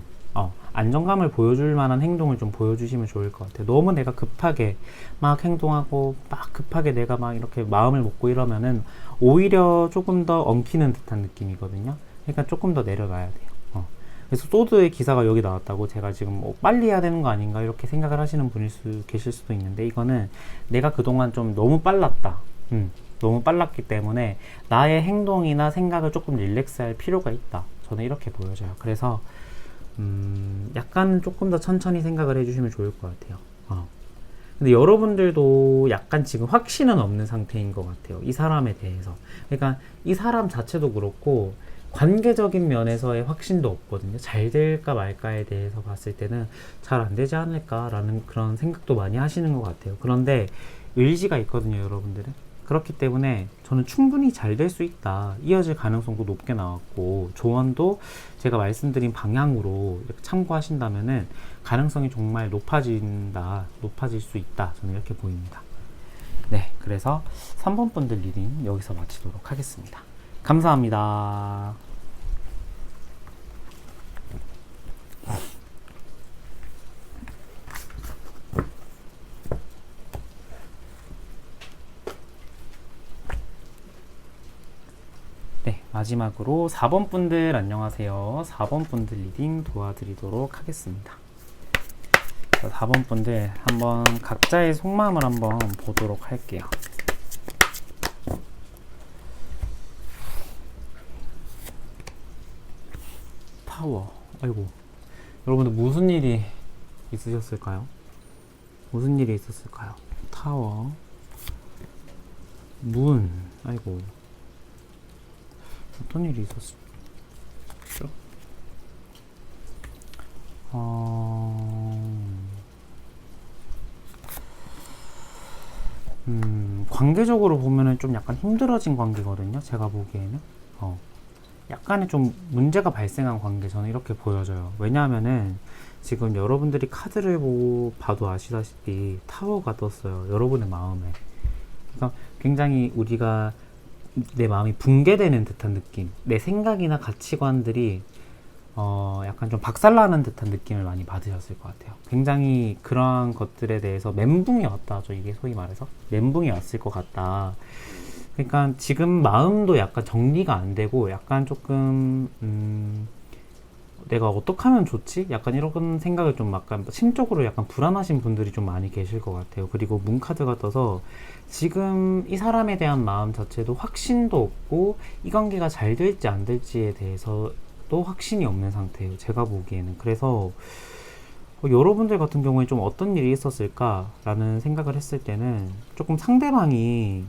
안정감을 보여줄 만한 행동을 좀 보여주시면 좋을 것 같아요. 너무 내가 급하게 막 행동하고 막 급하게 내가 막 이렇게 마음을 먹고 이러면은 오히려 조금 더 엉키는 듯한 느낌이거든요. 그러니까 조금 더 내려놔야 돼요. 그래서 소드의 기사가 여기 나왔다고 제가 지금 빨리 해야 되는 거 아닌가 이렇게 생각을 하시는 분일 계실 수도 있는데, 이거는 내가 그동안 좀 너무 빨랐다. 너무 빨랐기 때문에 나의 행동이나 생각을 조금 릴렉스할 필요가 있다. 저는 이렇게 보여져요. 그래서 약간 조금 더 천천히 생각을 해주시면 좋을 것 같아요. 근데 여러분들도 약간 지금 확신은 없는 상태인 것 같아요. 이 사람에 대해서. 그러니까 이 사람 자체도 그렇고 관계적인 면에서의 확신도 없거든요. 잘 될까 말까에 대해서 봤을 때는 잘 안 되지 않을까라는 그런 생각도 많이 하시는 것 같아요. 그런데 의지가 있거든요, 여러분들은. 그렇기 때문에 저는 충분히 잘 될 수 있다. 이어질 가능성도 높게 나왔고, 조언도 제가 말씀드린 방향으로 이렇게 참고하신다면은 가능성이 정말 높아질 수 있다. 저는 이렇게 보입니다. 네, 그래서 3번 분들 리딩 여기서 마치도록 하겠습니다. 감사합니다. 네, 마지막으로 4번 분들 안녕하세요. 4번 분들 리딩 도와드리도록 하겠습니다. 4번 분들 한번 각자의 속마음을 한번 보도록 할게요. 타워. 아이고, 여러분들 무슨 일이 있으셨을까요? 무슨 일이 있었을까요? 타워. 문. 아이고, 어떤 일이 있었죠? 관계적으로 보면은 좀 약간 힘들어진 관계거든요. 제가 보기에는. 약간의 좀 문제가 발생한 관계, 저는 이렇게 보여져요. 왜냐하면은 지금 여러분들이 카드를 봐도 아시다시피 타워가 떴어요. 여러분의 마음에. 그러니까 굉장히 우리가 내 마음이 붕괴되는 듯한 느낌, 내 생각이나 가치관들이 약간 좀 박살나는 듯한 느낌을 많이 받으셨을 것 같아요. 굉장히 그러한 것들에 대해서 멘붕이 왔다죠. 이게 소위 말해서 멘붕이 왔을 것 같다. 그러니까 지금 마음도 약간 정리가 안 되고 약간 조금 내가 어떻게 하면 좋지? 약간 이런 생각을 좀 약간 심적으로 약간 불안하신 분들이 좀 많이 계실 것 같아요. 그리고 문카드가 떠서 지금 이 사람에 대한 마음 자체도 확신도 없고 이 관계가 잘 될지 안 될지에 대해서도 확신이 없는 상태예요. 제가 보기에는. 그래서 여러분들 같은 경우에 좀 어떤 일이 있었을까라는 생각을 했을 때는 조금 상대방이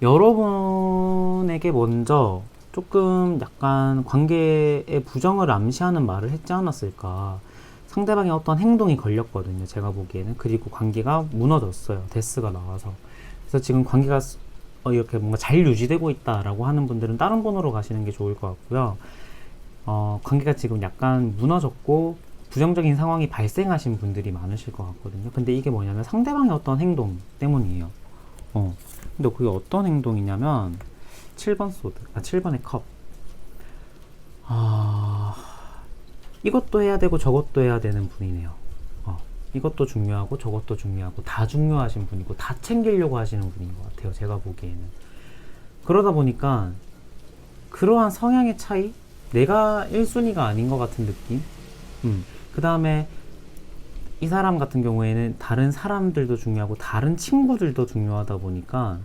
여러분에게 먼저 조금 약간 관계의 부정을 암시하는 말을 했지 않았을까. 상대방의 어떤 행동이 걸렸거든요. 제가 보기에는. 그리고 관계가 무너졌어요. 데스가 나와서. 그래서 지금 관계가 이렇게 뭔가 잘 유지되고 있다라고 하는 분들은 다른 번호로 가시는 게 좋을 것 같고요. 관계가 지금 약간 무너졌고 부정적인 상황이 발생하신 분들이 많으실 것 같거든요. 근데 이게 뭐냐면 상대방의 어떤 행동 때문이에요. 근데 그게 어떤 행동이냐면 7번 소드, 7번의 컵. 이것도 해야 되고 저것도 해야 되는 분이네요. 이것도 중요하고 저것도 중요하고 다 중요하신 분이고 다 챙기려고 하시는 분인 것 같아요. 제가 보기에는. 그러다 보니까 그러한 성향의 차이? 내가 1순위가 아닌 것 같은 느낌? 그 다음에 이 사람 같은 경우에는 다른 사람들도 중요하고 다른 친구들도 중요하다 보니까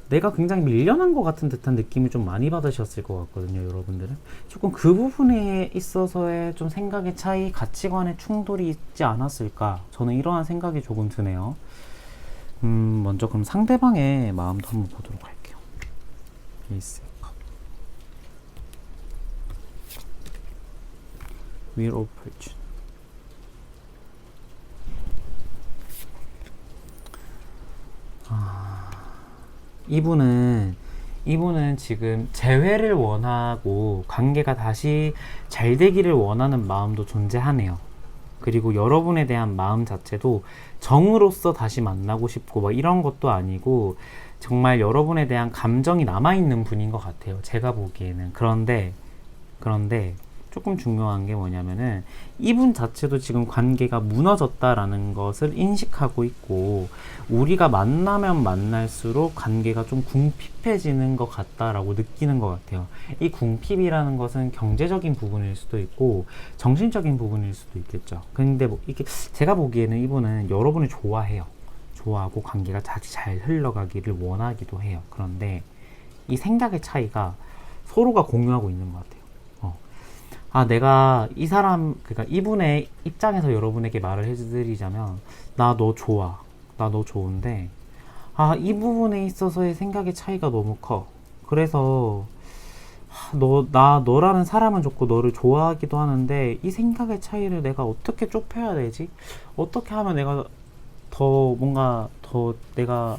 내가 굉장히 밀려난 것 같은 듯한 느낌을 좀 많이 받으셨을 것 같거든요. 여러분들은 조금 그 부분에 있어서의 좀 생각의 차이, 가치관의 충돌이 있지 않았을까, 저는 이러한 생각이 조금 드네요. 먼저 그럼 상대방의 마음도 한번 보도록 할게요. 에이스 컵, 윌 오브 포춘. 이분은 지금 재회를 원하고 관계가 다시 잘 되기를 원하는 마음도 존재하네요. 그리고 여러분에 대한 마음 자체도 정으로서 다시 만나고 싶고 뭐 이런 것도 아니고 정말 여러분에 대한 감정이 남아있는 분인 것 같아요. 제가 보기에는. 그런데 조금 중요한 게 뭐냐면은 이분 자체도 지금 관계가 무너졌다라는 것을 인식하고 있고 우리가 만나면 만날수록 관계가 좀 궁핍해지는 것 같다라고 느끼는 것 같아요. 이 궁핍이라는 것은 경제적인 부분일 수도 있고 정신적인 부분일 수도 있겠죠. 근데 뭐 이게 제가 보기에는 이분은 여러분을 좋아해요. 좋아하고 관계가 잘 흘러가기를 원하기도 해요. 그런데 이 생각의 차이가 서로가 공유하고 있는 것 같아요. 내가 이 사람, 그러니까 이분의 입장에서 여러분에게 말을 해드리자면, 나 너 좋아. 나 너 좋은데, 이 부분에 있어서의 생각의 차이가 너무 커. 그래서, 너라는 사람은 좋고, 너를 좋아하기도 하는데, 이 생각의 차이를 내가 어떻게 좁혀야 되지? 어떻게 하면 내가 더, 뭔가, 더 내가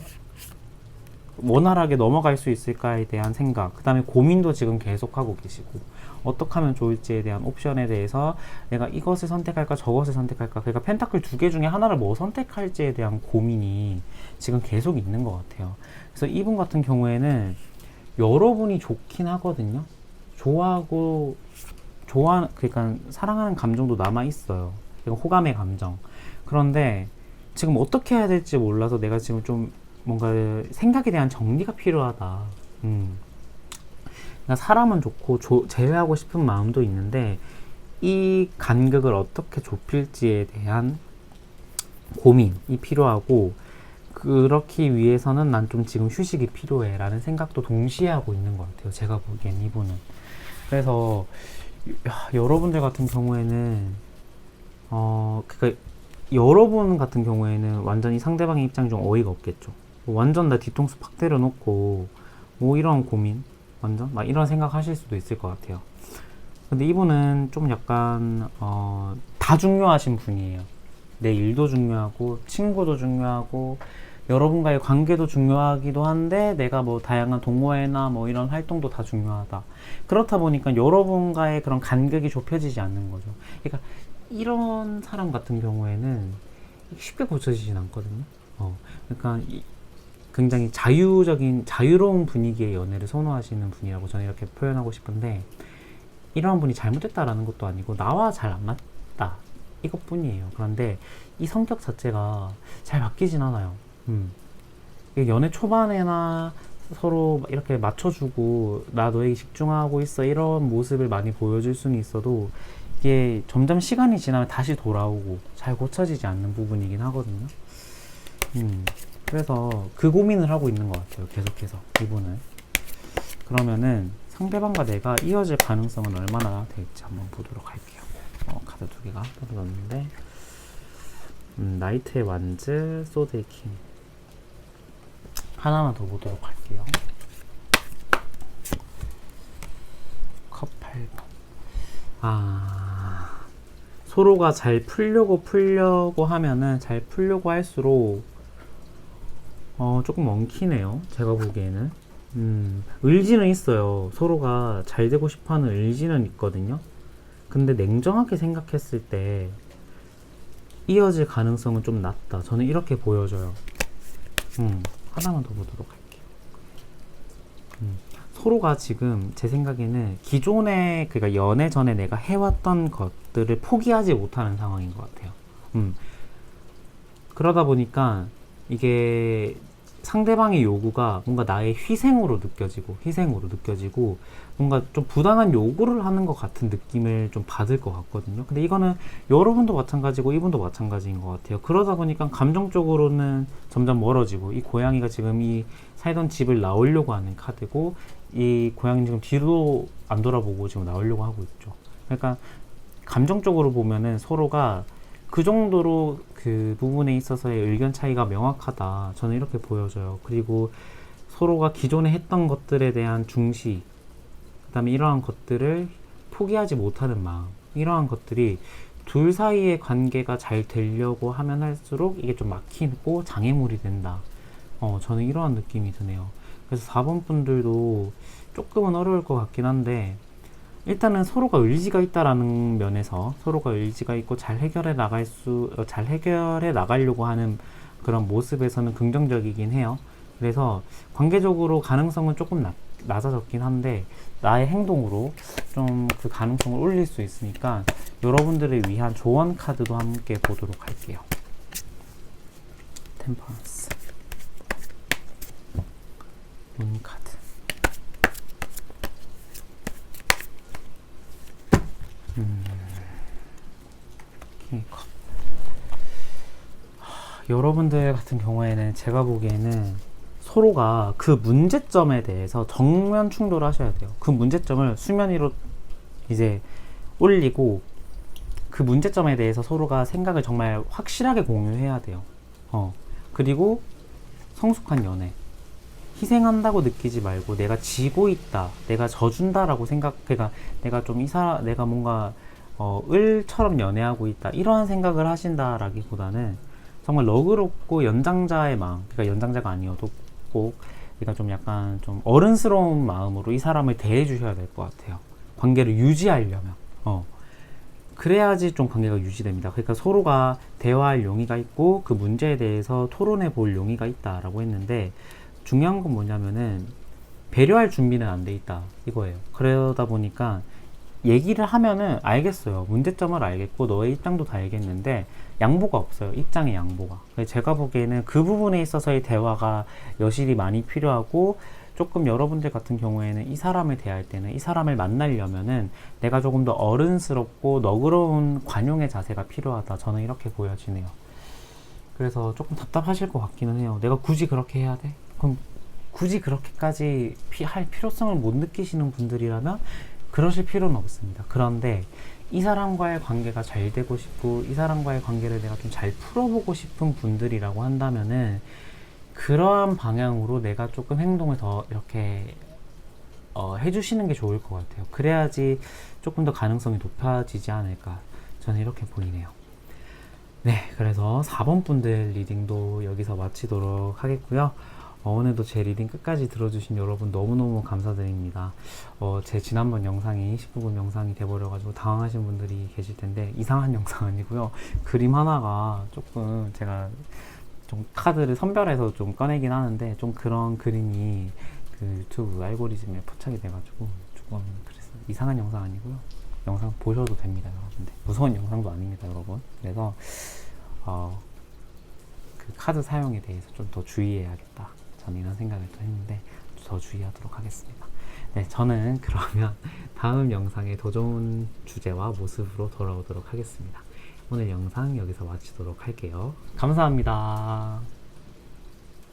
원활하게 넘어갈 수 있을까에 대한 생각, 그 다음에 고민도 지금 계속하고 계시고, 어떻게 하면 좋을지에 대한 옵션에 대해서 내가 이것을 선택할까 저것을 선택할까, 그러니까 펜타클 두 개 중에 하나를 뭐 선택할지에 대한 고민이 지금 계속 있는 것 같아요. 그래서 이분 같은 경우에는 여러분이 좋긴 하거든요. 그러니까 사랑하는 감정도 남아 있어요. 호감의 감정. 그런데 지금 어떻게 해야 될지 몰라서 내가 지금 좀 뭔가 생각에 대한 정리가 필요하다. 그러니까 사람은 좋고 제외하고 싶은 마음도 있는데 이 간극을 어떻게 좁힐지에 대한 고민이 필요하고, 그렇기 위해서는 난 좀 지금 휴식이 필요해 라는 생각도 동시에 하고 있는 것 같아요. 제가 보기엔 이분은. 그래서 여러분들 같은 경우에는 그러니까 여러분 같은 경우에는 완전히 상대방의 입장이 좀 어이가 없겠죠. 뭐 완전 나 뒤통수 팍 때려놓고 뭐 이런 고민, 완전 막 이런 생각 하실 수도 있을 것 같아요. 근데 이분은 좀 약간 다 중요하신 분이에요. 내 일도 중요하고 친구도 중요하고 여러분과의 관계도 중요하기도 한데 내가 뭐 다양한 동호회나 뭐 이런 활동도 다 중요하다. 그렇다 보니까 여러분과의 그런 간격이 좁혀지지 않는 거죠. 그러니까 이런 사람 같은 경우에는 쉽게 고쳐지진 않거든요. 그러니까 굉장히 자유로운 분위기의 연애를 선호하시는 분이라고 저는 이렇게 표현하고 싶은데, 이런 분이 잘못됐다라는 것도 아니고 나와 잘 안 맞다 이것뿐이에요. 그런데 이 성격 자체가 잘 바뀌진 않아요. 연애 초반에나 서로 이렇게 맞춰주고 나 너에게 집중하고 있어 이런 모습을 많이 보여줄 수는 있어도 이게 점점 시간이 지나면 다시 돌아오고 잘 고쳐지지 않는 부분이긴 하거든요. 그래서 그 고민을 하고 있는 것 같아요. 계속해서 이분은. 그러면은 상대방과 내가 이어질 가능성은 얼마나 될지 한번 보도록 할게요. 카드 두 개가 떨어졌는데, 나이트의 완즈, 소드의 킹. 하나만 더 보도록 할게요. 컵 8번. 서로가 잘 풀려고 하면은 잘 풀려고 할수록 조금 엉키네요. 제가 보기에는. 의지는 있어요. 서로가 잘 되고 싶어하는 의지는 있거든요. 근데 냉정하게 생각했을 때 이어질 가능성은 좀 낮다. 저는 이렇게 보여져요. 하나만 더 보도록 할게요. 서로가 지금 제 생각에는 기존에, 그러니까 연애 전에 내가 해왔던 것들을 포기하지 못하는 상황인 것 같아요. 그러다 보니까 이게 상대방의 요구가 뭔가 나의 희생으로 느껴지고 뭔가 좀 부당한 요구를 하는 것 같은 느낌을 좀 받을 것 같거든요. 근데 이거는 여러분도 마찬가지고 이분도 마찬가지인 것 같아요. 그러다 보니까 감정적으로는 점점 멀어지고, 이 고양이가 지금 이 살던 집을 나오려고 하는 카드고, 이 고양이는 지금 뒤로 안 돌아보고 지금 나오려고 하고 있죠. 그러니까 감정적으로 보면은 서로가 그 정도로 그 부분에 있어서의 의견 차이가 명확하다. 저는 이렇게 보여져요. 그리고 서로가 기존에 했던 것들에 대한 중시, 그 다음에 이러한 것들을 포기하지 못하는 마음, 이러한 것들이 둘 사이의 관계가 잘 되려고 하면 할수록 이게 좀 막히고 장애물이 된다. 저는 이러한 느낌이 드네요. 그래서 4번 분들도 조금은 어려울 것 같긴 한데, 일단은 서로가 의지가 있다라는 면에서 서로가 의지가 있고 잘 해결해 나가려고 하는 그런 모습에서는 긍정적이긴 해요. 그래서 관계적으로 가능성은 조금 낮아졌긴 한데 나의 행동으로 좀 그 가능성을 올릴 수 있으니까 여러분들을 위한 조언 카드도 함께 보도록 할게요. 템퍼런스, 문 카드. 킹컵. 여러분들 같은 경우에는 제가 보기에는 서로가 그 문제점에 대해서 정면 충돌을 하셔야 돼요. 그 문제점을 수면 위로 이제 올리고 그 문제점에 대해서 서로가 생각을 정말 확실하게 공유해야 돼요. 그리고 성숙한 연애. 희생한다고 느끼지 말고 내가 지고 있다, 내가 져준다라고 그러니까 내가 좀 내가 뭔가 을처럼 연애하고 있다 이러한 생각을 하신다라기보다는 정말 너그럽고 연장자의 마음, 그러니까 연장자가 아니어도 꼭 그러니까 좀 약간 좀 어른스러운 마음으로 이 사람을 대해 주셔야 될 것 같아요. 관계를 유지하려면. 그래야지 좀 관계가 유지됩니다. 그러니까 서로가 대화할 용의가 있고 그 문제에 대해서 토론해 볼 용의가 있다라고 했는데, 중요한 건 뭐냐면은 배려할 준비는 안 돼 있다 이거예요. 그러다 보니까 얘기를 하면은 알겠어요. 문제점을 알겠고 너의 입장도 다 알겠는데 양보가 없어요. 입장의 양보가. 제가 보기에는 그 부분에 있어서의 대화가 여실히 많이 필요하고, 조금 여러분들 같은 경우에는 이 사람을 대할 때는, 이 사람을 만나려면은 내가 조금 더 어른스럽고 너그러운 관용의 자세가 필요하다. 저는 이렇게 보여지네요. 그래서 조금 답답하실 것 같기는 해요. 내가 굳이 그렇게 해야 돼? 그럼 굳이 그렇게까지 할 필요성을 못 느끼시는 분들이라면 그러실 필요는 없습니다. 그런데 이 사람과의 관계가 잘 되고 싶고 이 사람과의 관계를 내가 좀 잘 풀어보고 싶은 분들이라고 한다면은 그러한 방향으로 내가 조금 행동을 더 이렇게 해주시는 게 좋을 것 같아요. 그래야지 조금 더 가능성이 높아지지 않을까, 저는 이렇게 보이네요. 네, 그래서 4번 분들 리딩도 여기서 마치도록 하겠고요. 오늘도 제 리딩 끝까지 들어주신 여러분 너무너무 감사드립니다. 제 지난번 영상이 19금 영상이 돼버려가지고 당황하신 분들이 계실 텐데, 이상한 영상 아니고요. 그림 하나가 조금 제가 좀 카드를 선별해서 좀 꺼내긴 하는데, 좀 그런 그림이 그 유튜브 알고리즘에 포착이 돼가지고 조금 그랬어요. 이상한 영상 아니고요. 영상 보셔도 됩니다, 여러분들. 무서운 영상도 아닙니다, 여러분. 그래서 그 카드 사용에 대해서 좀 더 주의해야겠다, 저는 이런 생각을 또 했는데 더 주의하도록 하겠습니다. 네, 저는 그러면 다음 영상에 더 좋은 주제와 모습으로 돌아오도록 하겠습니다. 오늘 영상 여기서 마치도록 할게요. 감사합니다.